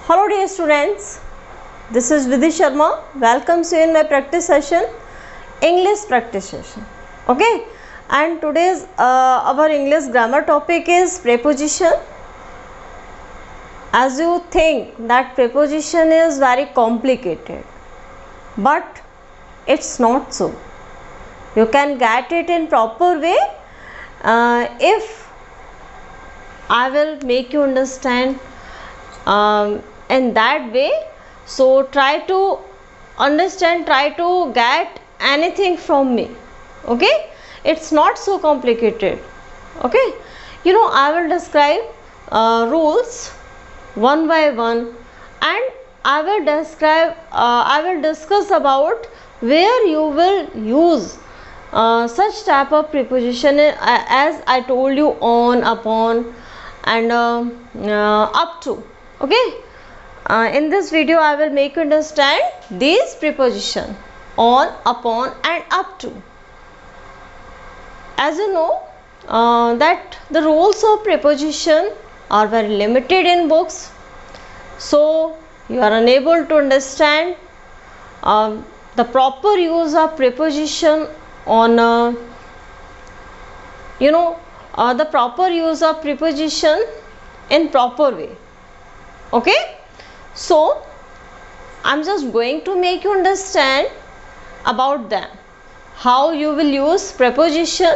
Hello dear students, this is Vidhi Sharma. Welcomes you in my practice session, English practice session. Okay, and today's our English grammar topic is preposition. As you think that preposition is very complicated, but it's not so. You can get it in proper way if I will make you understand in that way. So try to understand, try to get anything from me. Okay, it's not so complicated. Okay, I will describe rules one by one, and I will discuss about where you will use such type of preposition as I told you, on, upon, and up to. Okay, in this video I will make you understand these preposition, on, upon and up to. As you know that the rules of preposition are very limited in books, so you are unable to understand the proper use of preposition on the proper use of preposition in proper way. Okay, so I'm just going to make you understand about them, how you will use preposition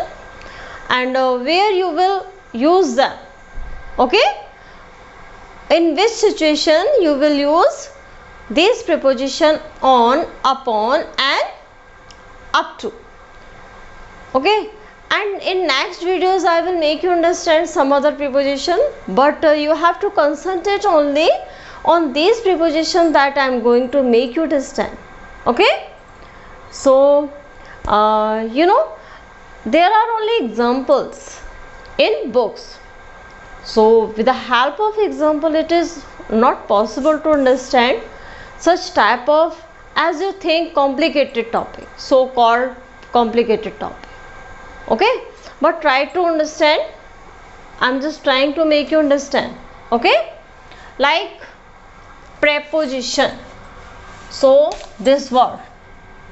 and where you will use them. Okay, in which situation you will use this preposition, on, upon and up to. Okay, and in next videos I will make you understand some other preposition, but you have to concentrate only on these prepositions that I am going to make you understand. Okay, so there are only examples in books, so with the help of example it is not possible to understand such type of, as you think, complicated topic, so called complicated topic. Okay, but try to understand. I'm just trying to make you understand. Okay, like preposition. So this word,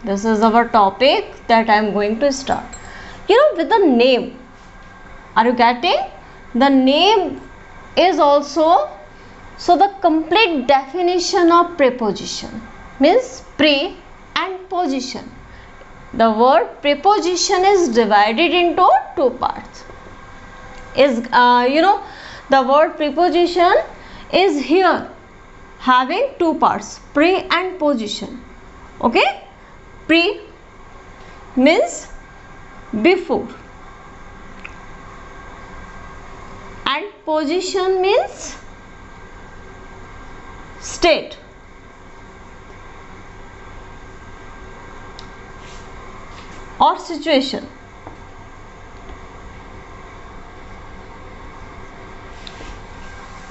this is our topic that I am going to start. With the name, are you getting? The name is also, so the complete definition of preposition means pre and position. The word preposition is divided into two parts. The word preposition is here having two parts, pre and position. Okay, pre means before and position means state. Or situation.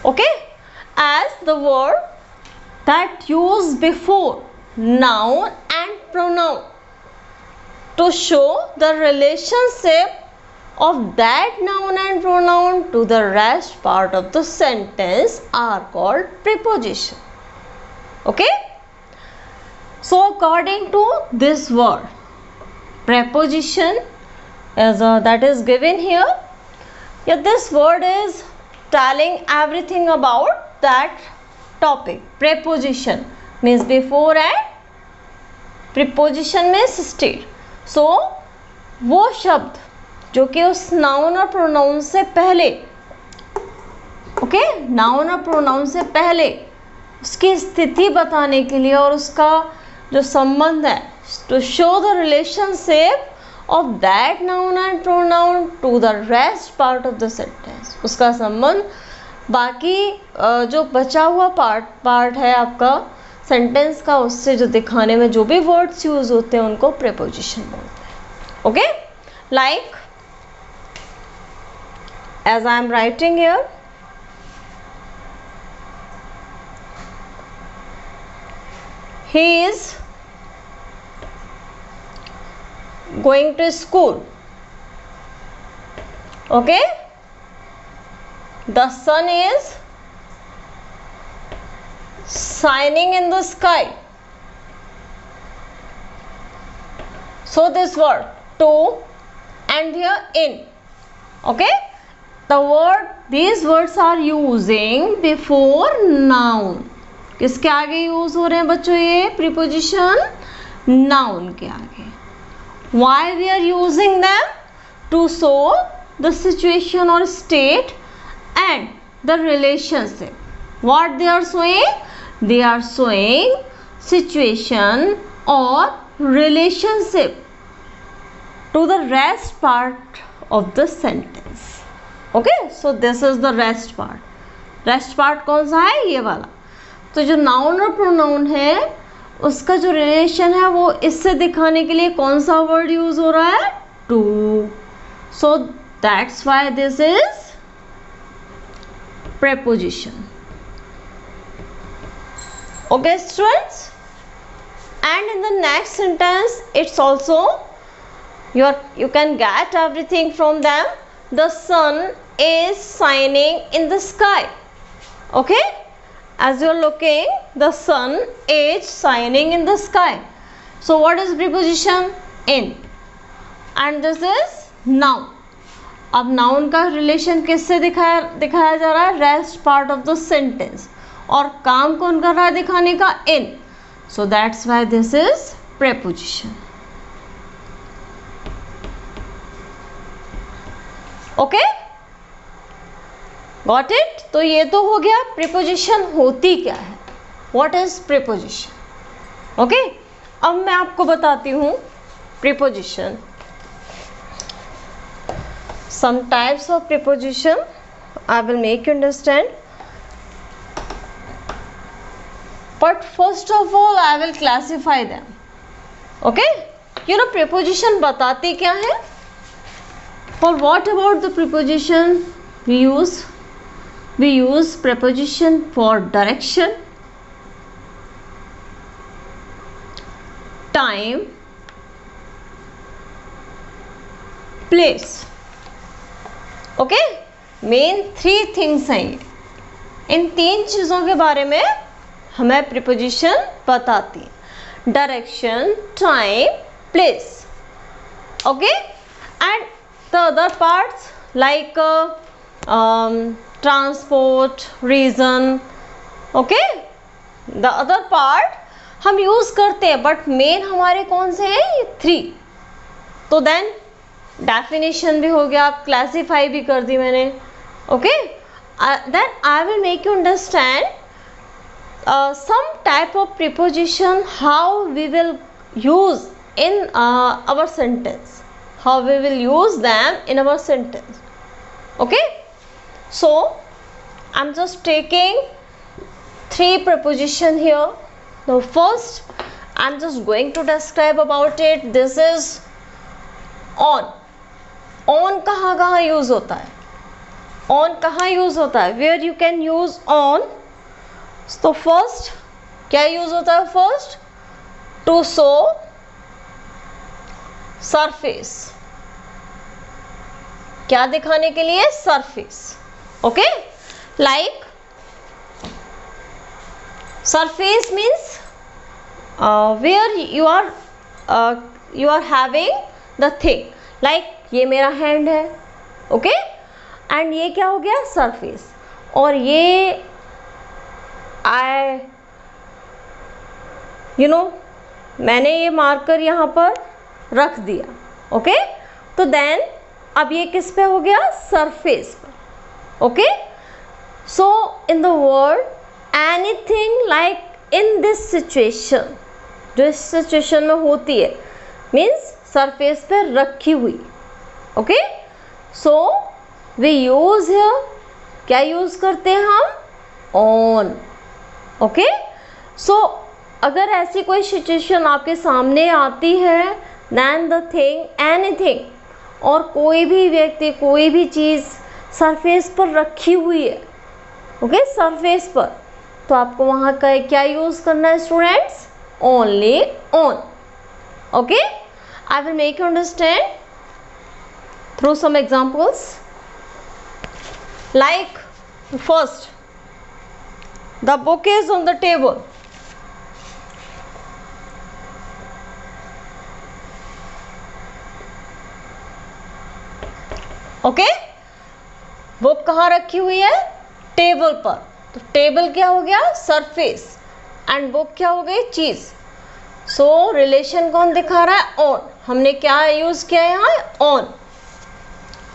Okay, as the word that use before noun and pronoun to show the relationship of that noun and pronoun to the rest part of the sentence are called preposition. Okay, so according to this word, preposition is that is given here. This word is telling everything about that topic. Preposition means before and preposition means state. So वो शब्द जो कि उस noun और pronoun से पहले, okay, noun और pronoun से पहले उसकी स्थिति बताने के लिए और उसका जो संबंध है, to show the relationship of that noun and pronoun to the rest part of the sentence, उसका संबंध बाकी जो बचा हुआ पार्ट है आपका सेंटेंस का, उससे जो दिखाने में जो भी वर्ड्स यूज होते हैं उनको प्रेपोजिशन बोलते हैं. Okay, like as I am writing here, he is going to school. Okay, the son is shining in the sky. So this word to and here in. Okay, the word, these words are using before noun. किसके आगे use हो रहे हैं बच्चों ये preposition? Noun के आगे. Why we are using them? To show the situation or state and the relationship. What they are showing? They are showing situation or relationship to the rest part of the sentence. Okay, so this is the rest part. Rest part कौन सा है? ये वाला. तो जो noun और pronoun है उसका जो रिलेशन है वो इससे दिखाने के लिए कौन सा वर्ड यूज हो रहा है? To. So that's why this is preposition. Okay students, and in the next sentence it's also you can get everything from them. The sun is shining in the sky. Okay, as you're looking, the sun is shining in the sky. So what is preposition? In. And this is noun. अब noun का relation किससे दिखाया जा रहा है? Rest part of the sentence. और काम कौन कर रहा है दिखाने का? In. So that's why this is preposition. Okay, got it? तो ये तो हो गया प्रीपोजिशन होती क्या है. What is preposition? ओके, अब मैं आपको बताती हूँ preposition. Some types of preposition I will make you understand. But first of all I will classify them. Okay? You know preposition बताती क्या है? For what about the preposition we use? We use preposition for direction, time, place. Okay, main 3 things हैं ये. इन 3 चीज़ों के बारे में हमें प्रीपोजिशन बताती है. Direction, time, place. Okay, and the other parts like transport, reason. Okay, the other part हम यूज़ करते हैं बट मेन हमारे कौन से हैं? ये 3. तो देन डेफिनेशन भी हो गया, क्लासीफाई भी कर दी मैंने. Okay, then I will make you understand some type of preposition, how we will use in our sentence, how we will use them in our sentence. Okay, so I am just taking 3 preposition here. The first I am just going to describe about it. This is on. On कहाँ use होता है? On कहाँ use होता है? Where you can use on. तो first क्या use होता है? First to show surface. क्या दिखाने के लिए? Surface. Okay, like surface means where you are having the thing. Like ये मेरा हैंड है. ओके, एंड ये क्या हो गया? सरफेस. और ये मैंने ये मार्कर यहाँ पर रख दिया. ओके, तो देन अब ये किस पे हो गया? सरफेस पर. Okay, so in the word anything like in this situation, जो इस सिचुएशन में होती है, मीन्स सरफेस पे रखी हुई. Okay, so we use here, क्या यूज करते हैं हम? ऑन. ओके, सो अगर ऐसी कोई सिचुएशन आपके सामने आती है, देन द थिंग एनीथिंग, और कोई भी व्यक्ति, कोई भी चीज़ सरफेस पर रखी हुई है. ओके, सरफेस पर, तो आपको वहाँ का क्या यूज करना है students? Only on. Okay, I will make you understand through some examples. Like first, the book is on the table. Okay, book कहाँ रखी हुई है? टेबल पर। तो टेबल क्या हो गया? सरफेस, एंड बुक क्या हो गई? चीज। सो रिलेशन कौन दिखा रहा है? ऑन। हमने क्या यूज किया है यहाँ? On.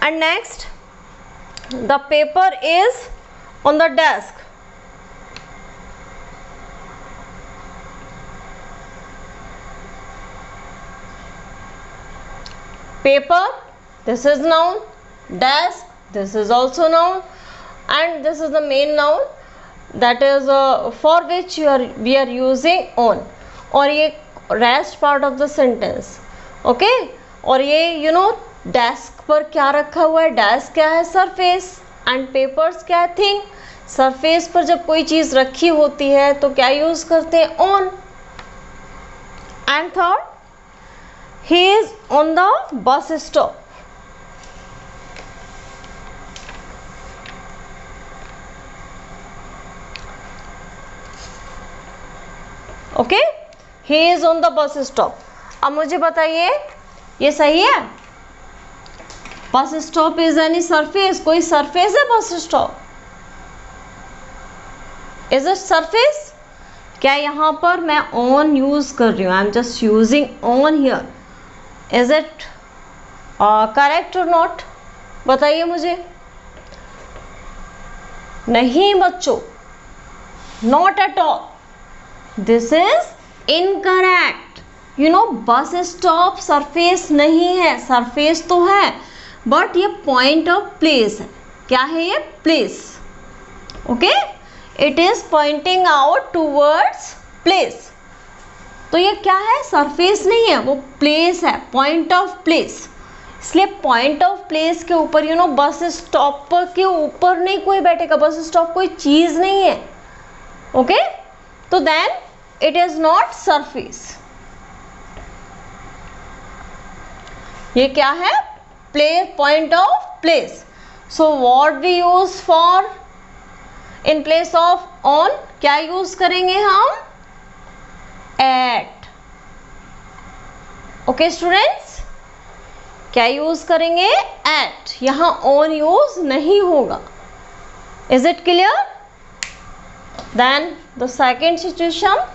And next, the paper is on the desk. Paper, this is noun. Desk, this is also noun, and this is the main noun, that is for which we are using on. और ये rest part of the sentence, okay? और ये desk पर क्या रखा हुआ है? desk क्या है? surface, and papers क्या है? thing. surface पर जब कोई चीज रखी होती है तो क्या यूज करते हैं? on. And third, he is on the bus stop. Okay, he is on the bus stop. अब मुझे बताइए ये सही है? Bus stop is any surface? कोई सरफेस है bus stop? Is it surface? क्या यहाँ पर मैं ऑन यूज कर रही हूँ? आई am just using on here. Is it correct और नॉट? बताइए मुझे. नहीं बच्चों, not at all. This is incorrect. Bus stop surface नहीं है. सरफेस तो है बट ये पॉइंट ऑफ प्लेस है. क्या है ये? Place. Okay, it is pointing out towards place. तो ये क्या है? सरफेस नहीं है, वो प्लेस है, पॉइंट ऑफ प्लेस. इसलिए पॉइंट ऑफ प्लेस के ऊपर बस स्टॉप के ऊपर नहीं कोई बैठेगा. बस स्टॉप कोई चीज नहीं है. ओके, तो then it is not surface. ये क्या है? Place, point of place. So what we use for in place of on? क्या यूज करेंगे हम? एट. ओके स्टूडेंट्स, क्या यूज करेंगे? एट. यहां ऑन यूज नहीं होगा. Is it clear? Then the second situation,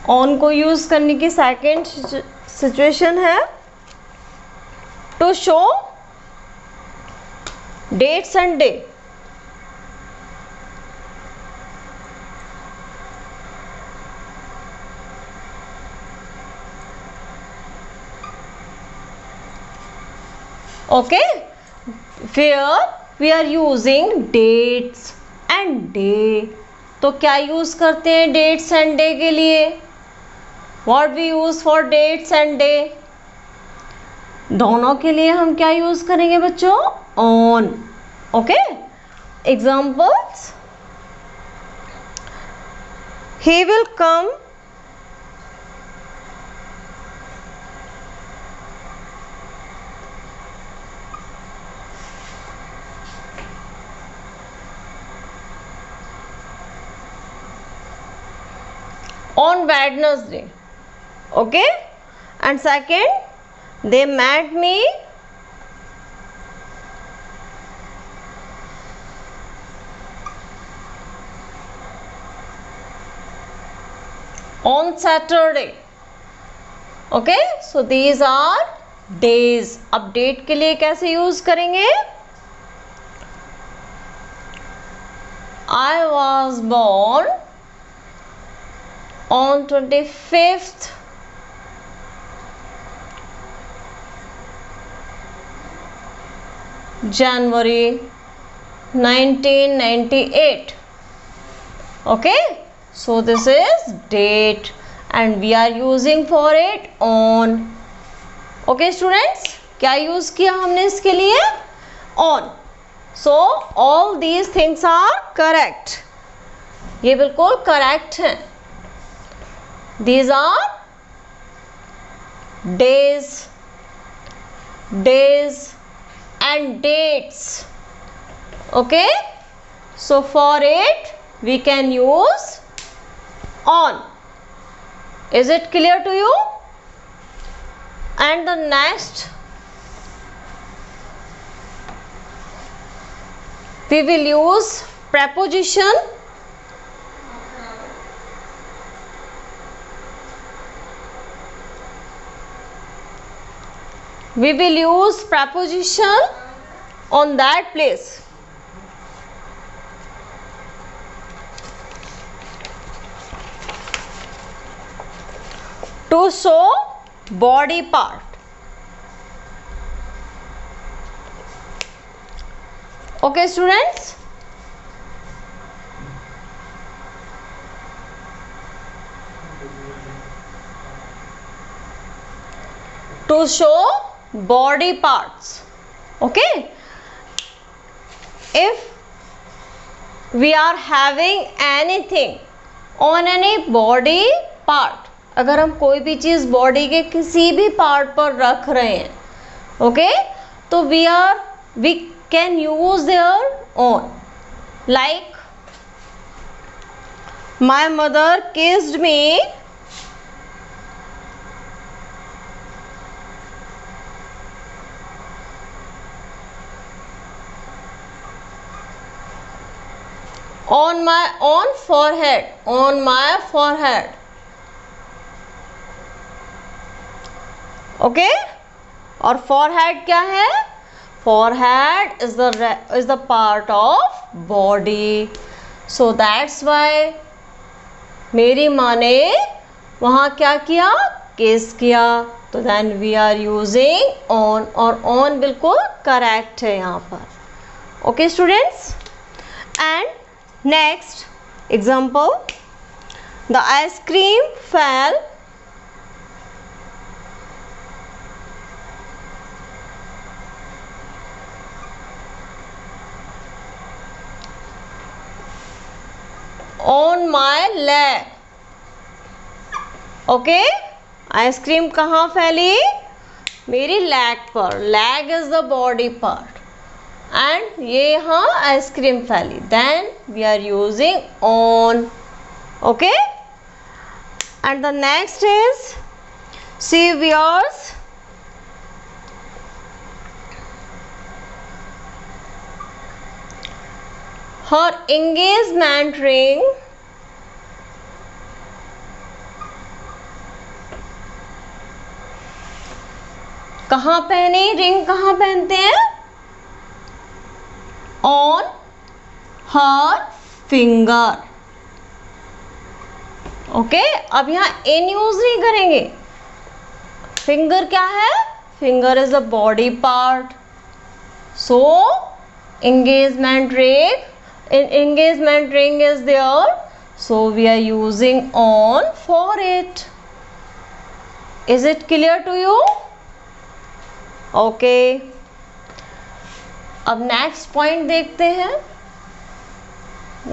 on को यूज करने की सेकेंड सिचुएशन है to show dates and day. Okay, where we are using dates and day. तो क्या यूज करते हैं dates and day के लिए? What we use for dates and day? दोनों के लिए हम क्या यूज करेंगे बच्चों? on. Okay, examples, he will come on Wednesday. Okay, and second, they met me on Saturday. Okay, so these are days. अब डेट के लिए कैसे यूज करेंगे? I was born on 25th January 1998. Okay, so this is date and we are using for it on. Okay students, क्या use किया हमने इसके लिए? on. So all these things are correct. ये बिल्कुल करेक्ट हैं. These are days, days and dates. Okay, so for it we can use on. Is it clear to you? And the next We will use preposition. We will use preposition on that place. To show body part. Okay, students? To show body parts. Okay? If we are having anything on any body part, अगर हम कोई भी चीज़ body के किसी भी part पर रख रहे हैं, ओके, तो we can use there on. Like my mother kissed me on my forehead. Okay, और forehead क्या है? Forehead is the part of body. So that's why मेरी माँ ने वहाँ क्या किया? किस किया. तो then we are using on, और on बिल्कुल करेक्ट है यहाँ पर. Okay students, and next example, the ice cream fell on my leg. Okay, ice cream कहाँ फैली? मेरी लेग पर. Leg is the body part and ये यहाँ आइसक्रीम फैली. Then we are using on. Okay, and the next is she wears her engagement ring कहाँ पहनी? Ring कहाँ पहनते हैं? On her finger. ओके, अब यहाँ इन यूज नहीं करेंगे. फिंगर क्या है? Finger is a body part. So engagement ring is there, so we are using on for it. Is it clear to you? Okay, अब next point देखते हैं.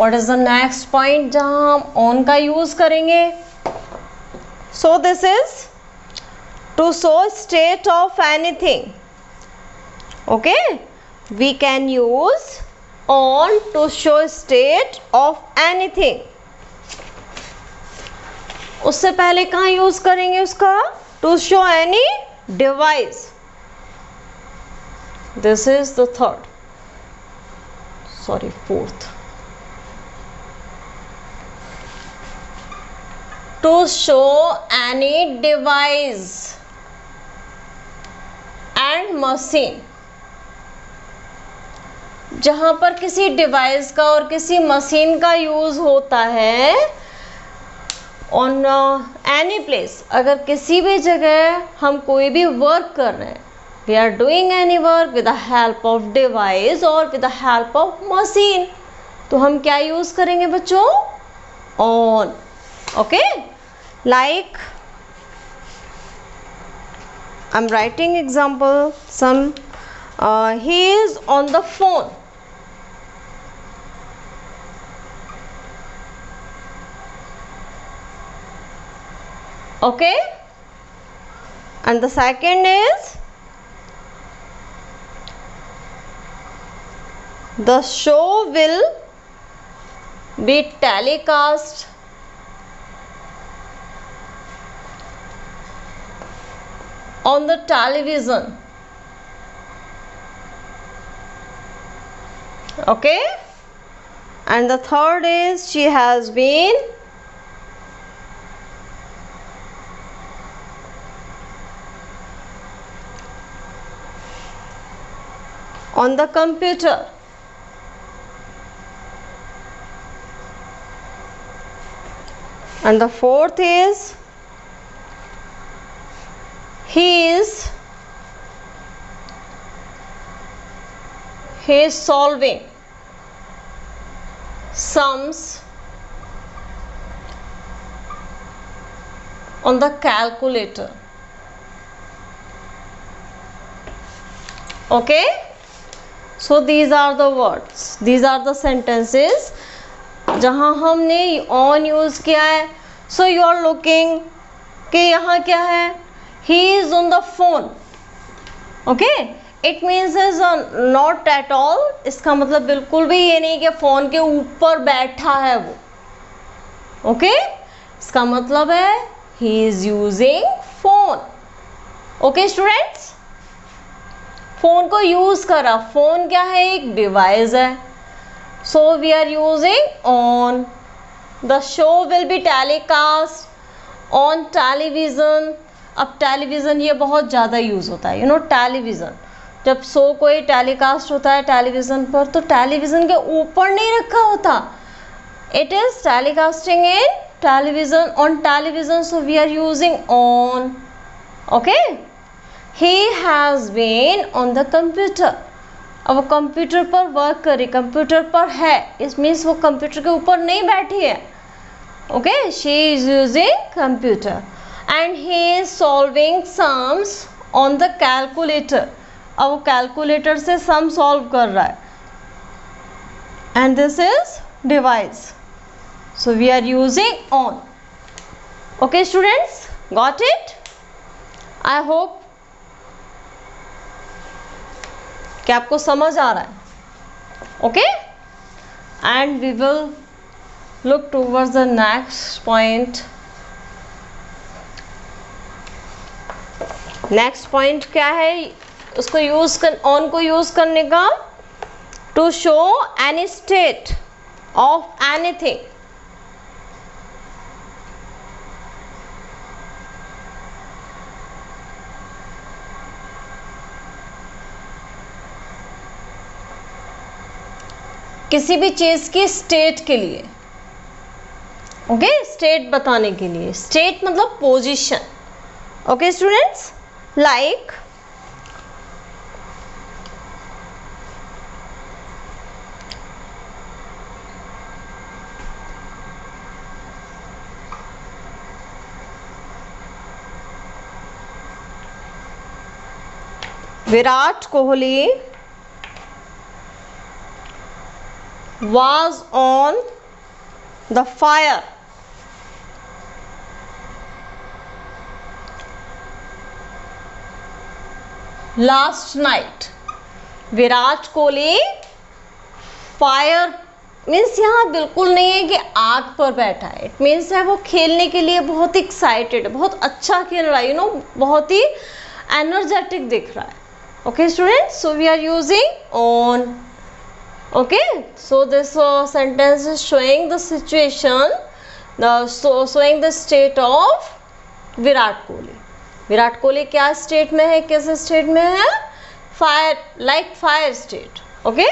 What is the next point जहाँ हम on का use करेंगे? So this is to show state of anything. Okay, we can use on to show state of anything. उससे पहले कहाँ यूज करेंगे उसका? To show any device. This is the fourth. To show any device and machine. जहाँ पर किसी device का और किसी मशीन का यूज़ होता है ऑन एनी प्लेस. अगर किसी भी जगह हम कोई भी वर्क कर रहे हैं, we are doing any work with the help of device और with the help of machine, तो हम क्या यूज़ करेंगे बच्चों? On. Okay, like I am writing example some. he is on the phone. Okay, and the second is the show will be telecast on the television. Okay, and the third is she has been on the computer. And the fourth is he is solving sums on the calculator. Okay, so these are the words, these are the sentences जहाँ हमने on use किया है. So you are looking कि यहाँ क्या है, he is on the phone. Okay, it means is not at all. इसका मतलब बिल्कुल भी ये नहीं कि फ़ोन के ऊपर बैठा है वो. Okay, इसका मतलब है he is using phone. Okay students, phone को यूज़ करा. फ़ोन क्या है, एक डिवाइस है. So we are using on. The show will be telecast on television. अब टेलीविज़न ये बहुत ज़्यादा यूज़ होता है. टेलीविज़न जब शो कोई टेलीकास्ट होता है टेलीविज़न पर, तो टेलीविज़न के ऊपर नहीं रखा होता. It is telecasting in television, on television. So we are using on. Okay, he has been on the computer. अब वो कंप्यूटर पर वर्क करे, कंप्यूटर पर है, इट मीन्स वो कंप्यूटर के ऊपर नहीं बैठी है. Okay, she is using computer. And he is solving sums on the calculator. अब वो कैलकुलेटर से सम सॉल्व कर रहा है. And this is device. So we are using on. Okay students, got it? I hope कि आपको समझ आ रहा है. Okay, and we will look towards the next point. Next point क्या है, उसको यूज़ कर, ऑन को यूज़ करने का, to show any state of anything. किसी भी चीज़ की स्टेट के लिए. ओके, स्टेट बताने के लिए. स्टेट मतलब position. Okay students, like Virat Kohli was on the fire last night. Virat Kohli fire means यहाँ बिल्कुल नहीं है कि आग पर बैठा है. इट मीन्स है वो खेलने के लिए बहुत एक्साइटेड है, बहुत अच्छा खेल रहा है, बहुत ही एनर्जेटिक दिख रहा है. Okay students, so we are using on. Okay, so this sentence is showing the situation, showing the state of Virat Kohli. Virat Kohli क्या स्टेट में है, किस स्टेट में है? Fire, like fire state. Okay,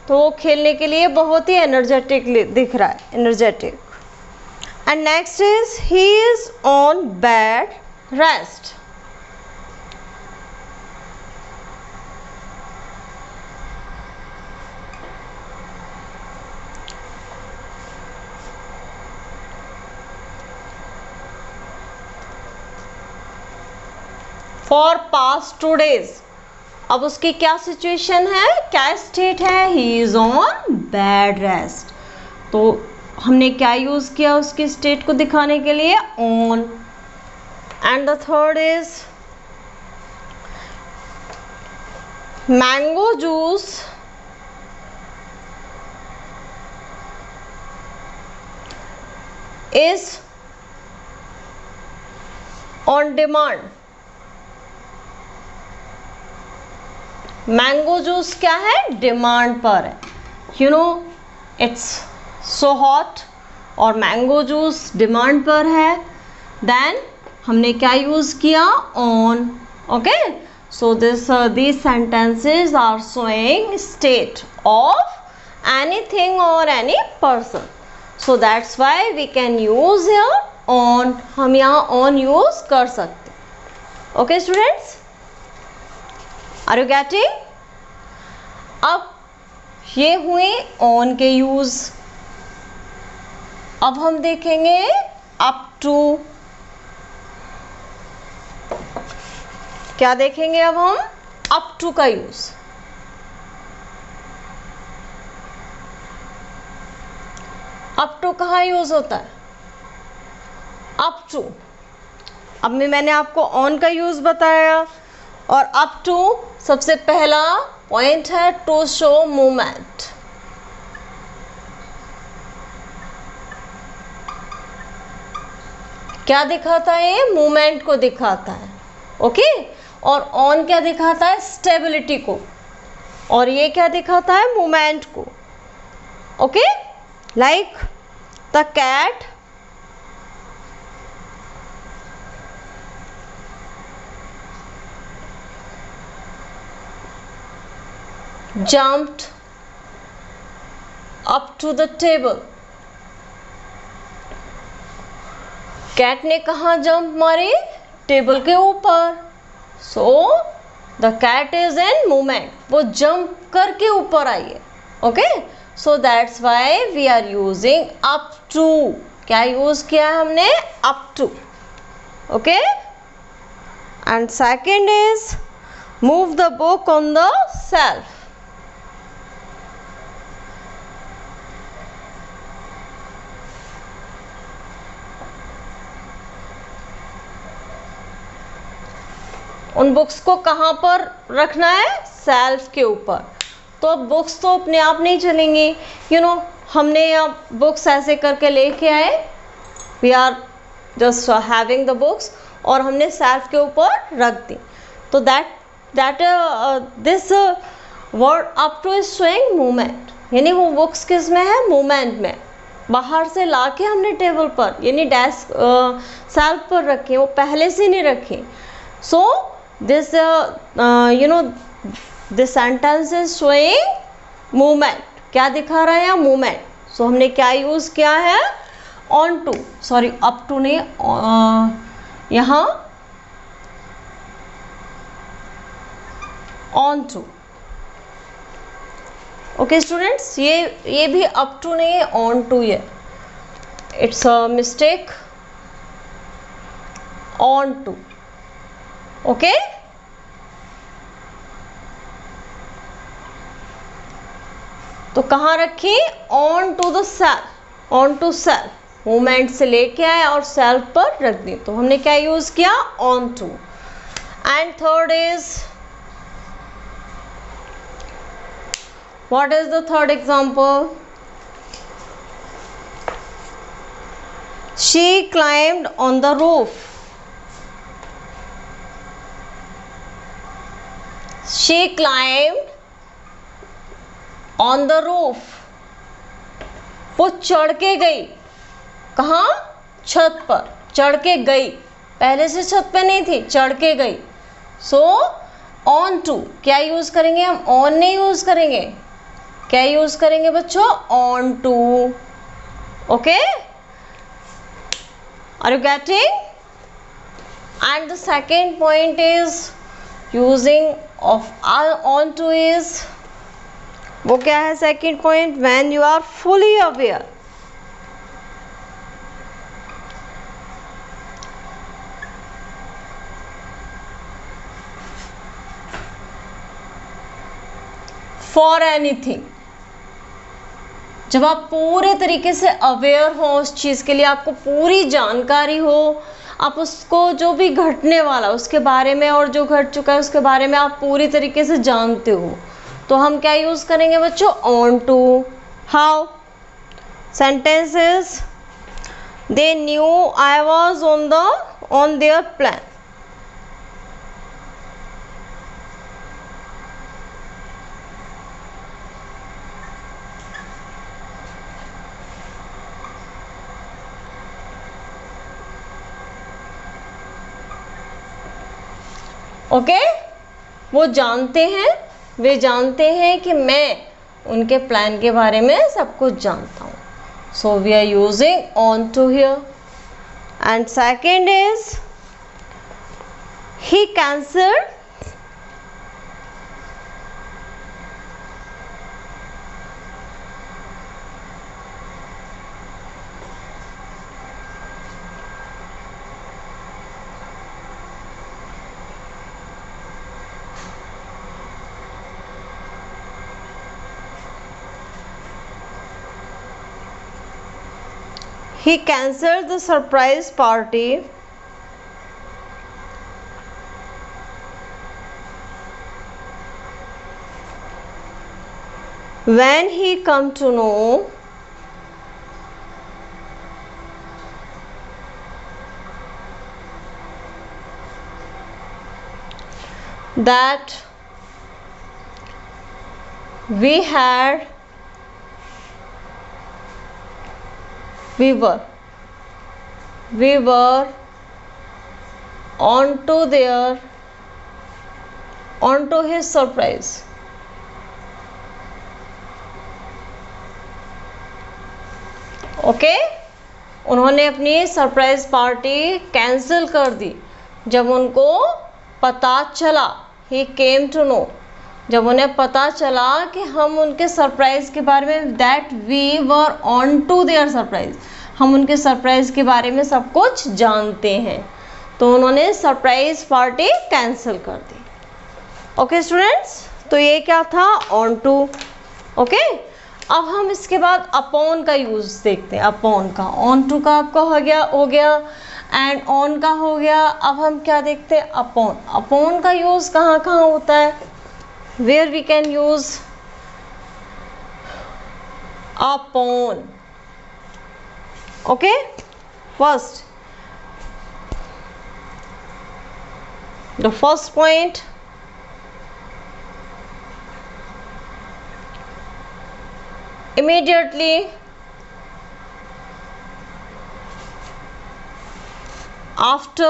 तो वो खेलने के लिए बहुत ही एनर्जेटिक दिख रहा है, energetic. And next is he is on bed rest. For past 2 days. अब उसकी क्या सिचुएशन है, क्या स्टेट है? He is on bed rest. तो हमने क्या यूज किया उसकी स्टेट को दिखाने के लिए? On. And the third is mango juice is on demand. Mango juice क्या है? डिमांड पर है. You know it's so hot और मैंगो जूस डिमांड पर है, देन हमने क्या यूज़ किया, on. Okay, so these sentences are showing state of anything or any person, so that's why we can use here on. हम यहाँ on use कर सकते. Okay students, are you getting? अब ये हुए on के यूज. अब हम देखेंगे up to. क्या देखेंगे अब हम? up to का यूज. up to कहाँ यूज होता है? up to. अब मैंने आपको on का यूज बताया, और up to सबसे पहला पॉइंट है टू शो मूवमेंट. क्या दिखाता है ये? मूवमेंट को दिखाता है. ओके, और ऑन क्या दिखाता है? स्टेबिलिटी को. और ये क्या दिखाता है? मूवमेंट को. Okay, like the cat jumped up to the table. Cat ने कहा जंप मारी? टेबल के ऊपर. So the cat is in movement. वो जंप करके ऊपर आई है. Okay, so that's why we are using up to. क्या यूज किया है हमने? Up to. Okay, and second is move the book on the shelf. उन बुक्स को कहाँ पर रखना है? सेल्फ के ऊपर. तो अब बुक्स तो अपने आप नहीं चलेंगी. यू नो, हमने अब बुक्स ऐसे करके लेके आए, we are just having the books, और हमने सेल्फ के ऊपर रख दी. तो that this word up to is showing movement. यानी वो बुक्स किस में है? मूवमेंट में. बाहर से लाके हमने टेबल पर, यानी डेस्क सेल्फ पर रखे, वो पहले से नहीं रखे. सो this this sentence is showing movement. क्या दिखा रहा है यहाँ? movement. so हमने क्या यूज किया है? on to. Sorry, up to नहीं, यहाँ on to. ओके स्टूडेंट्स, ये भी up to नहीं है, on to है. it's a mistake. on to. Okay, तो कहाँ रखी? On to the shelf. On to shelf, movement से लेके आए और सेल्फ पर रख दी. तो हमने क्या यूज किया? On to. And third is, what is the third example? She climbed on the roof. She climbed on the roof. वो चढ़ के गई. कहाँ? छत पर. चढ़ के गई. पहले से छत पे नहीं थी, चढ़ के गई. So on to. क्या यूज करेंगे हम? ऑन नहीं यूज करेंगे. क्या यूज करेंगे बच्चों? On to. Okay, are you getting? And the second point is using of on to is, वो क्या है second point? when you are fully aware. for anything. जब आप पूरे तरीके से अवेयर हो उस चीज़ के लिए, आपको पूरी जानकारी हो, आप उसको जो भी घटने वाला उसके बारे में और जो घट चुका है उसके बारे में आप पूरी तरीके से जानते हो, तो हम क्या यूज़ करेंगे बच्चों? On to. How? Sentences, they knew I was on their plan. Okay, वो जानते हैं, वे जानते हैं कि मैं उनके प्लान के बारे में सब कुछ जानता हूँ. So we are using on to here. And second is he cancelled the surprise party when he come to know that we were onto his surprise. Okay, उन्होंने अपनी सरप्राइज पार्टी कैंसिल कर दी जब उनको पता चला, ही केम टू नो, जब उन्हें पता चला कि हम उनके सरप्राइज के बारे में, that we were on to their surprise, हम उनके सरप्राइज के बारे में सब कुछ जानते हैं, तो उन्होंने सरप्राइज पार्टी कैंसिल कर दी. ओके स्टूडेंट्स, तो ये क्या था, ऑन टू. ओके, अब हम इसके बाद अपॉन का यूज देखते हैं. अपॉन का, ऑन टू का आपका हो गया एंड ऑन का हो गया. अब हम क्या देखते हैं, अपॉन. अपॉन का यूज कहाँ कहाँ होता है, where we can use upon. Okay, first, the first point, immediately after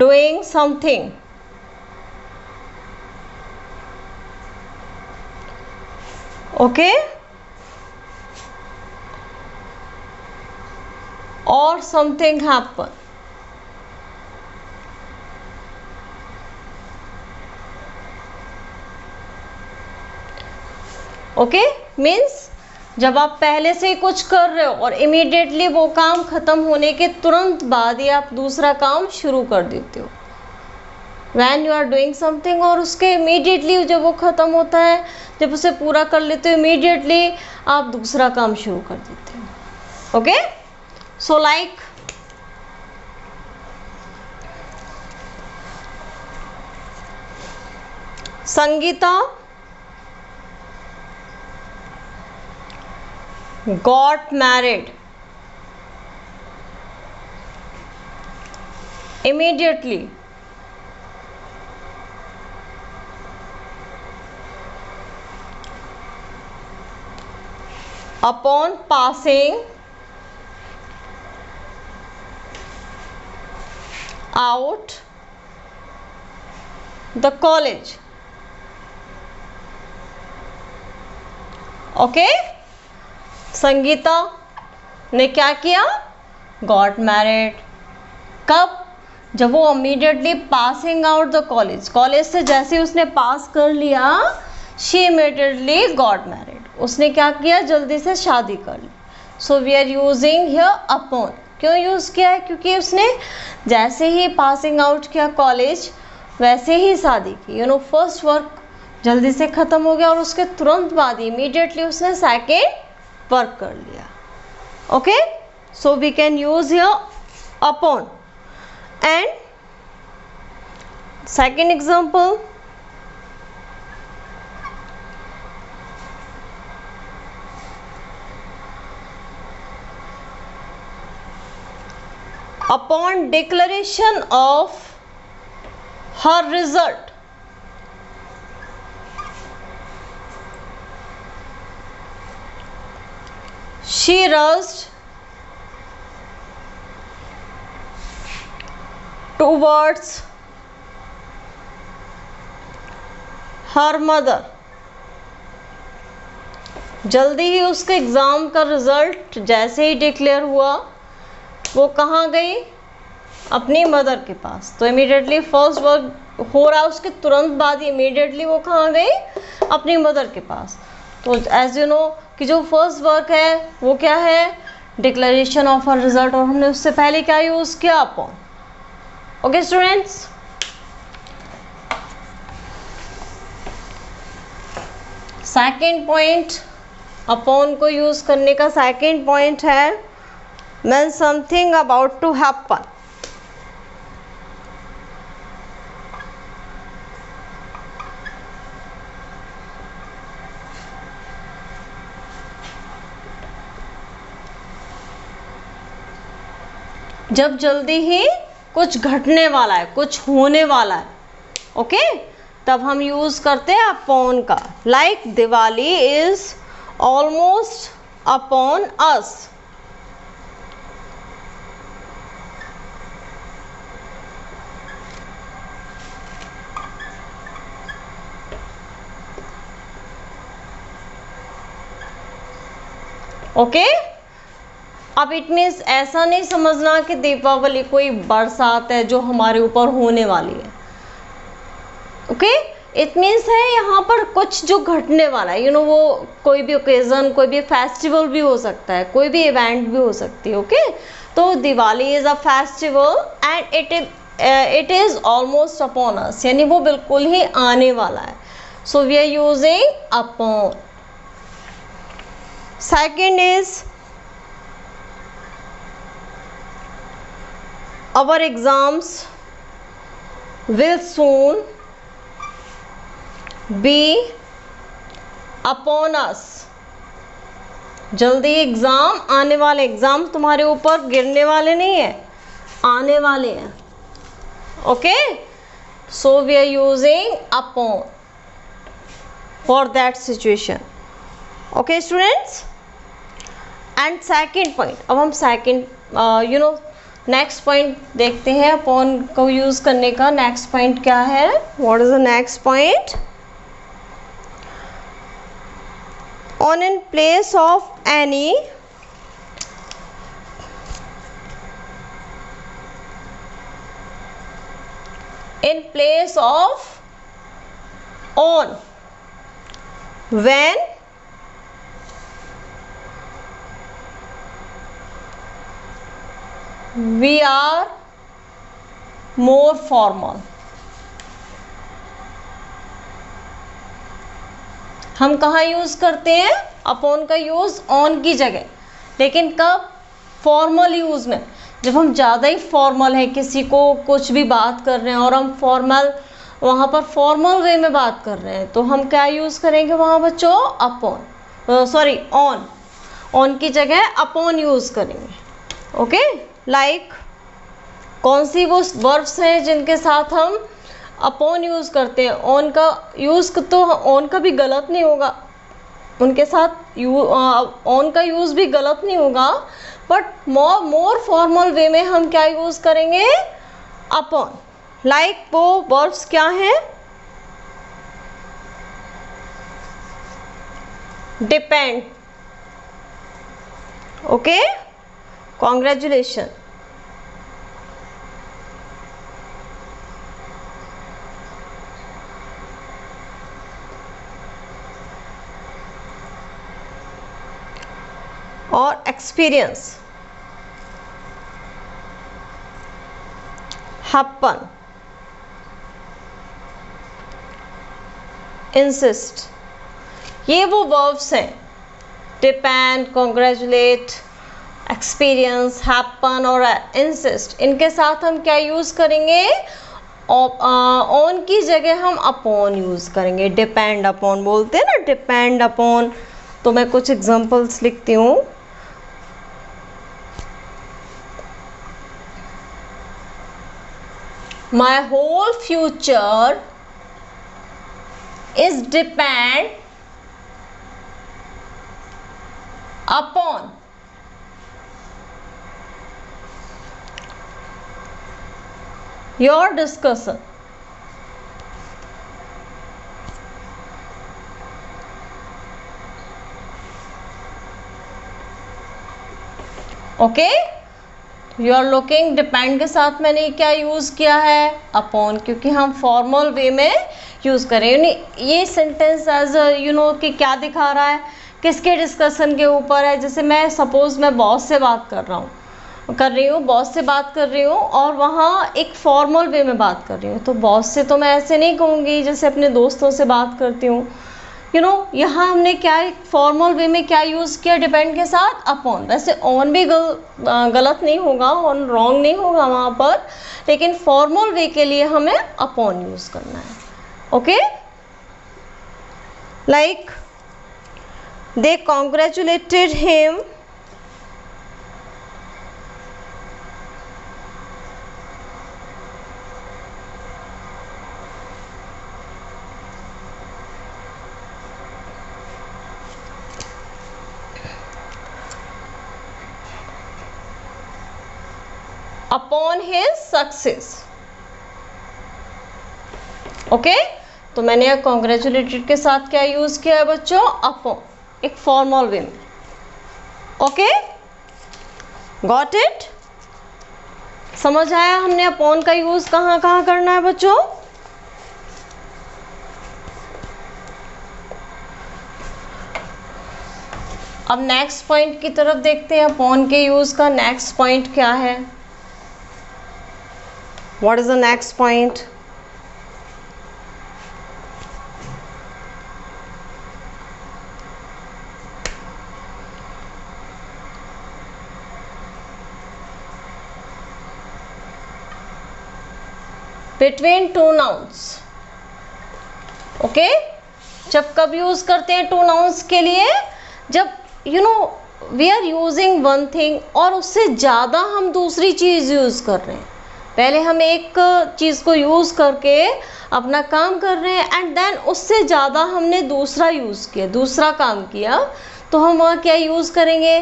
doing something, okay, or something happen. Okay, means जब आप पहले से ही कुछ कर रहे हो और इमीडिएटली वो काम खत्म होने के तुरंत बाद ही आप दूसरा काम शुरू कर देते हो. When you are doing something, और उसके इमीडिएटली जब वो खत्म होता है, जब उसे पूरा कर लेते हो, इमीडिएटली आप दूसरा काम शुरू कर देते हो. Okay, so like Sangeeta got married immediately upon passing out the college. Okay, Sangeeta ने क्या किया, गॉट मैरिड. कब, जब वो immediately passing out the college, college से जैसे उसने पास कर लिया, शी इमीडिएटली गॉट मैरिड, उसने क्या किया, जल्दी से शादी कर ली. So we are using here upon. क्यों यूज किया है, क्योंकि उसने जैसे ही पासिंग आउट किया कॉलेज, वैसे ही शादी की. यू नो, फर्स्ट वर्क जल्दी से खत्म हो गया और उसके तुरंत बाद इमीडिएटली उसने सेकेंड वर्क कर लिया. Okay, so we can use here upon. And second example, upon declaration of her result, she rushed towards her mother. जल्दी ही उसके एग्ज़ाम का रिज़ल्ट जैसे ही डिक्लेयर हुआ, वो कहाँ गई? अपनी मदर के पास। तो इमीडिएटली फर्स्ट वर्क हो रहा है, उसके तुरंत बाद इमीडिएटली वो कहाँ गई? अपनी मदर के पास। तो एज यू नो कि जो फर्स्ट वर्क है वो क्या है? डिक्लेरेशन ऑफ अ रिजल्ट, और हमने उससे पहले क्या यूज़ किया? Upon. Okay students, second point upon को यूज़ करने का सेकेंड पॉइंट है when something about to happen. जब जल्दी ही कुछ घटने वाला है, कुछ होने वाला है, ओके, तब हम यूज करते हैं अपॉन का। Like Diwali is almost upon us. Okay, अब इट मीन्स ऐसा नहीं समझना कि दीपावली कोई बरसात है जो हमारे ऊपर होने वाली है। ओके, इट मीन्स है यहाँ पर कुछ जो घटने वाला है, वो कोई भी ओकेजन, कोई भी फेस्टिवल भी हो सकता है, कोई भी इवेंट भी हो सकती है। ओके, तो Diwali is a festival and it is almost upon us, यानी वो बिल्कुल ही आने वाला है। So we are using upon. Second is our exams will soon be upon us. जल्दी एग्ज़ाम आने वाले, एग्ज़ाम तुम्हारे ऊपर गिरने वाले नहीं है, आने वाले हैं। Okay, so we are using upon for that situation. Okay students, and second point, अब हम सेकेंड नेक्स्ट पॉइंट देखते हैं अपॉन को यूज करने का। नेक्स्ट पॉइंट क्या है? What is the next point? On in place of any in place of on when we are more formal. हम कहाँ यूज़ करते हैं अपॉन का यूज़ ऑन की जगह, लेकिन कब? फॉर्मल यूज़ में। जब हम ज़्यादा ही फॉर्मल हैं, किसी को कुछ भी बात कर रहे हैं और हम फॉर्मल वहाँ पर फॉर्मल वे में बात कर रहे हैं, तो हम क्या यूज़ करेंगे वहाँ बच्चों? Upon, sorry on. ऑन की जगह अपॉन यूज़ करेंगे। ओके, लाइक कौन सी वो वर्ब्स हैं जिनके साथ हम अपॉन यूज़ करते हैं? ऑन का यूज़ तो ऑन का भी गलत नहीं होगा, उनके साथ ऑन का यूज़ भी गलत नहीं होगा, बट मोर फॉर्मल वे में हम क्या यूज़ करेंगे? अपॉन। लाइक वो वर्ब्स क्या हैं? डिपेंड। Okay, congratulation. और एक्सपीरियंस, हैपन, इंसिस्ट, ये वो वर्ब्स हैं। डिपेंड, कॉन्ग्रेचुलेट, एक्सपीरियंस, हैपन और इंसिस्ट, इनके साथ हम क्या यूज़ करेंगे? ऑन की जगह हम अपॉन यूज़ करेंगे। डिपेंड अपॉन बोलते हैं ना, डिपेंड अपॉन। तो मैं कुछ एग्जांपल्स लिखती हूँ। My whole future is depend upon your discussion. Okay, you are looking, depend के साथ मैंने क्या यूज किया है, अपॉन, क्योंकि हम फॉर्मल वे में यूज करें। ये सेंटेंस एज यू नो कि क्या दिखा रहा है, किसके डिस्कशन के ऊपर है। जैसे मैं सपोज मैं बॉस से बात कर रही हूँ, बॉस से बात कर रही हूँ और वहाँ एक फॉर्मल वे में बात कर रही हूँ, तो बॉस से तो मैं ऐसे नहीं कहूँगी जैसे अपने दोस्तों से बात करती हूँ। यू नो यहाँ हमने क्या एक फॉर्मल वे में क्या यूज़ किया, डिपेंड के साथ अपॉन। वैसे ऑन भी गलत नहीं होगा, ऑन रॉन्ग नहीं होगा वहाँ पर, लेकिन फॉर्मल वे के लिए हमें अपॉन यूज़ करना है। Okay, like they congratulated him upon his success. Okay, तो मैंने यह कॉन्ग्रेचुलेटेड के साथ क्या यूज किया है बच्चों, अपॉन, एक फॉर्मल वे में। ओके, गॉट इट, समझ आया हमने अपॉन का यूज कहाँ कहाँ करना है बच्चों। अब नेक्स्ट पॉइंट की तरफ देखते हैं, अपॉन के यूज का नेक्स्ट पॉइंट क्या है। What is the next point? Between two nouns. Okay? जब कब यूज करते हैं टू नाउन्स के लिए, जब you know we are using one thing और उससे ज़्यादा हम दूसरी चीज़ यूज कर रहे हैं। पहले हम एक चीज़ को यूज़ करके अपना काम कर रहे हैं एंड देन उससे ज़्यादा हमने दूसरा यूज़ किया, दूसरा काम किया, तो हम वहाँ क्या यूज़ करेंगे,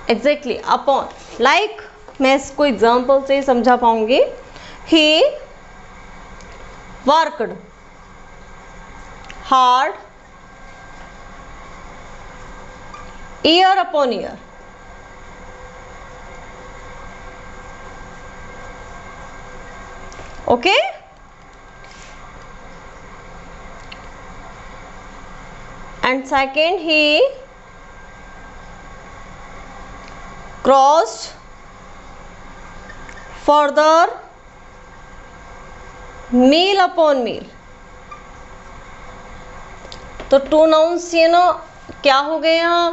एग्जैक्टली अपॉन। लाइक मैं इसको एग्जांपल से ही समझा पाऊंगी। He worked hard year upon year. Okay, and second he crossed further meal upon meal। तो टू नाउन्स ये ना क्या हो गए, यहाँ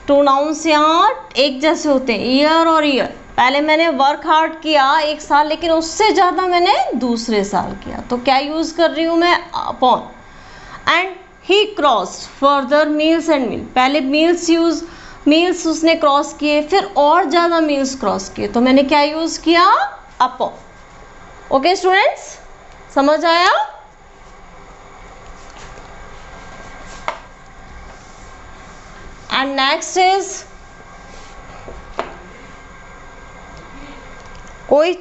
टू नाउन्स यहाँ एक जैसे होते हैं, ईयर और ईयर। पहले मैंने वर्क हार्ड किया एक साल, लेकिन उससे ज़्यादा मैंने दूसरे साल किया, तो क्या यूज़ कर रही हूँ मैं, upon. And he crossed further miles and mile, पहले मील्स उसने क्रॉस किए, फिर और ज़्यादा मील्स क्रॉस किए, तो मैंने क्या यूज़ किया, अपॉन। ओके स्टूडेंट्स, समझ आया। एंड नेक्स्ट इज कोई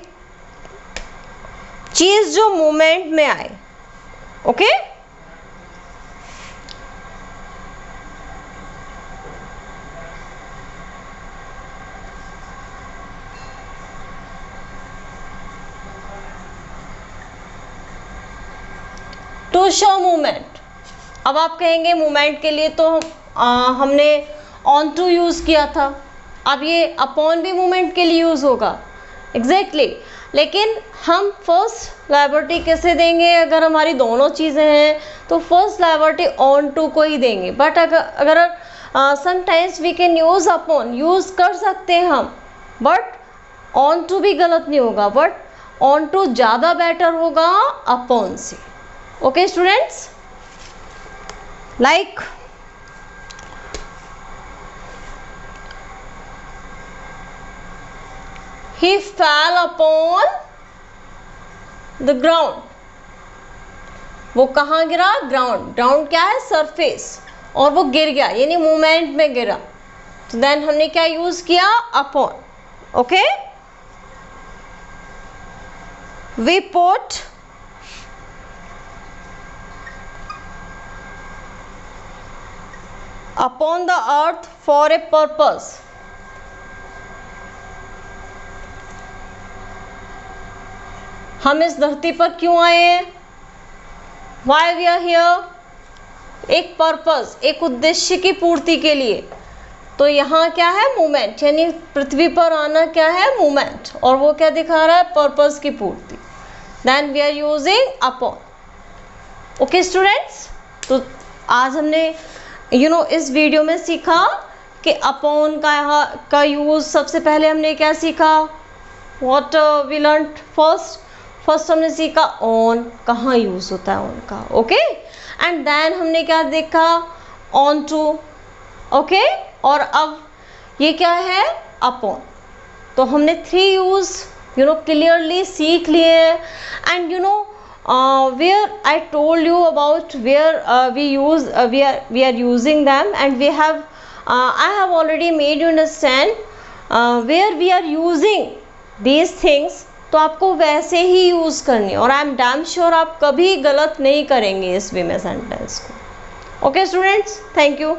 चीज जो मूवमेंट में आए। Okay, to show movement. अब आप कहेंगे मूवमेंट के लिए तो हमने ऑन टू यूज किया था, अब ये अपॉन भी मूवमेंट के लिए यूज होगा, एग्जैक्टली लेकिन हम फर्स्ट लायबिलिटी कैसे देंगे, अगर हमारी दोनों चीज़ें हैं तो फर्स्ट लायबिलिटी ऑन टू को ही देंगे। बट अगर sometimes we can use upon, use कर सकते हैं हम, बट ऑन टू भी गलत नहीं होगा, बट ऑन टू ज़्यादा बेटर होगा अपॉन से। Okay students, like he fell upon the ground। वो कहाँ गिरा, ग्राउंड। ग्राउंड क्या है, सरफेस, और वो गिर गया यानी मूवमेंट में गिरा, तो देन हमने क्या यूज किया, upon. Okay, we put upon the earth for a purpose. हम इस धरती पर क्यों आए हैं? Why we are here? एक पर्पस, एक उद्देश्य की पूर्ति के लिए। तो यहाँ क्या है? मूवमेंट, यानी पृथ्वी पर आना क्या है? मूवमेंट। और वो क्या दिखा रहा है? पर्पस की पूर्ति। Then we are using upon. Okay students, तो आज हमने इस वीडियो में सीखा कि अपॉन का यूज। सबसे पहले हमने क्या सीखा? व्हाट वी लर्न फर्स्ट हमने सीखा ऑन, कहाँ यूज होता है ऑन का। ओके, एंड देन हमने क्या देखा? On to. ओके, और अब ये क्या है? अपॉन। तो हमने 3 यूज क्लियरली सीख लिए हैं। And where I told you about where we are using them, and I have already made you understand where we are using these things. तो आपको वैसे ही यूज़ करनी है, और आई एम डैम श्योर आप कभी गलत नहीं करेंगे इस वे में सेंटेंस को। Okay students, thank you.